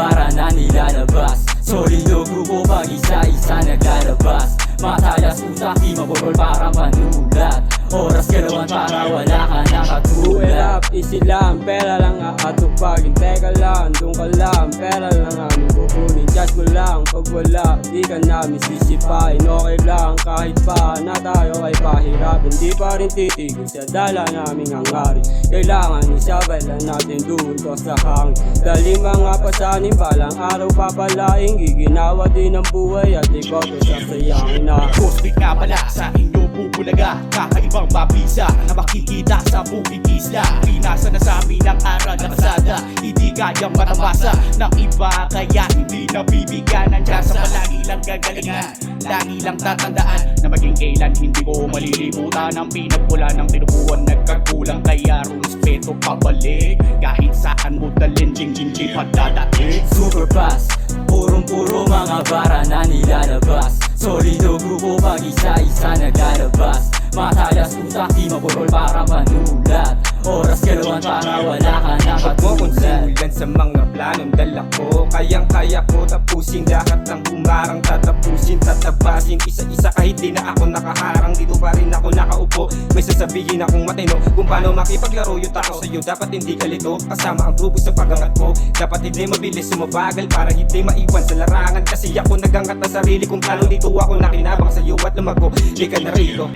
bara na nilalabas. Solido grupo pag isa-isa naglalabas. Matayas utak di maborol para manulat. Oras galawan para wala ka nakatulad. Easy lang, pera lang aatupagin. Teka lang, doon ka lang, pera lang aming kukunin. Just mo lang, pag wala, di ka namin sisipain. Okay lang, kahit pa na tayo ay pahirapin. Di pa rin titigil sa dala naming hangarin. Kailangan isabay lang natin doon ko sa hangin. Dali mga pasanin, balang araw papalaing. Giginawa din ang buhay at ikaw to sasayangin na. Cosmic nga pala sa inyo bubulaga. Kakaibang mabisa na makikita sa buong isla. Pinasa na sa amin ang aral na kasada. Hindi kayang matamasa ng iba, kaya hindi nabibigyan ng tiyasa. Palagi lang gagalingan, lagi lang tatandaan na maging kailan hindi ko malilimutan ang pinagpula ng tinubuan nagkagulang. Kaya respeto pabalik kahit saan mo dalhin, ching-ching-ching pagdadaig. Super fast, purong-puro mga bara na nilalabas. Solido grupo pag isa-isa naglalabas. Matayas utak di maborol para manulat. Oras galawan para wala ka Huwag mo kong nakatulad. simulan sa mga planong dala ko. Kayang-kaya ko tapusin lahat ng humarang. Tatapusin, tatabasin isa-isa kahit di na ako nakaharang. Dito pa rin ako nakaupo, may sasabihin akong matino. Kung paano makipaglaro yung tao sa'yo, dapat hindi ka lito. Kasama ang grupo sa pagangat ko, dapat hindi mabilis sumabagal para hindi maiwan sa larangan. Kasi ako nagangat na sarili kong plano. Dito ako nakinabang sa'yo at lumago. Di ka na rito.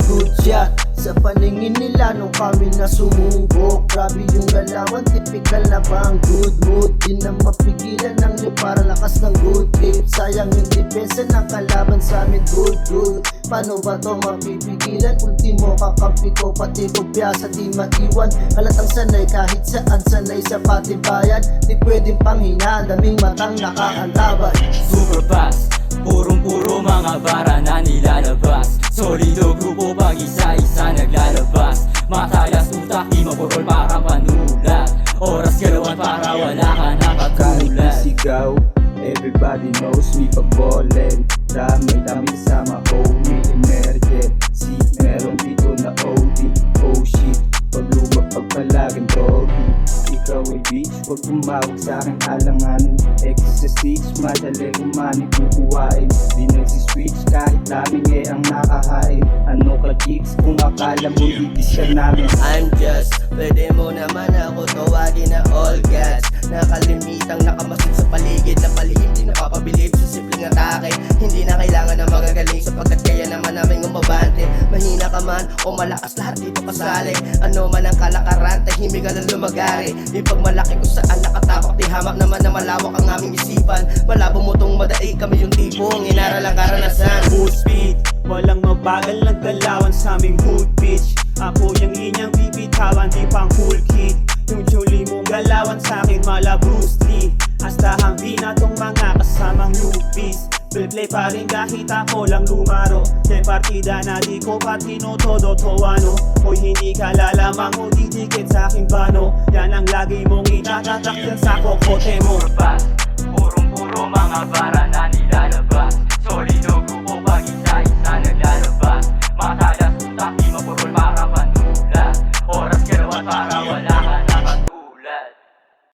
Good shot sa paningin nila nung kami na sumubok. Grabe yung galawan, typical na bang good mood. Di na mapigilan ng liw para lakas ng good trip. Sayang yung depensa ng kalaban sa amin, good. Paano ba to mapipigilan? Ultimo kakampi ko, pati kopya sa di maiwan. Halatang sanay kahit saan, sanay sa patibayan. Di pwedeng panghina, daming matang nakaantaban. Super fast, purong-puro mga bara na nilalabas. Solido grupo pag isa-isa naglalabas. Matayas utak di maborol para manulat. Oras galawan para wala ka Kahit nakatulad. sigaw, everybody knows me pag ballin'. Dami kasama, homie, emergency. Meron dito na OD, oh shit. Pag lumapag palagan, doggy. Ikaw ay bitch, huwag tumawag sa'kin alanganin. Exercise, madali kumani kukuhain. Di nagsiswitch kahit daming ang nakahain. Ano ka chicks kung akala mo itis ka namin. I'm just, pwede mo naman ako tawagin na all cats. Nakalimitang nakamasid sa paligid na palihim. Di napapabilib sa simpleng atake. Hindi na kailangan na magagaling sapagkat kaya naman namin umabante. Mahina ka man o malakas, lahat dito kasali. Ano man ang kalakaran, tahimik ka lang lumagari. Di pag malaki kung saan nakatapak, di hamak naman na malawak ang aming isipan. Malabo mo tong madai, kami yung tipong inaral ang karanasan. Good speed, walang mabagal na galawan sa aming good pitch. Ako yung inyang bibitawan, di pang cool kid. Yung juli mong galawan sa akin mala Bruce Lee. Astahan na tong mga kasamang lupis. Play pa rin kahit ako lang lumaro. Kaya partida na di ko pa tinutodo to ano. Hoy hindi ka lalamang o didikit sa aking bano. Yan ang lagi mong itatatak yan sa kokote mo. Super fast, purong-puro mga bara na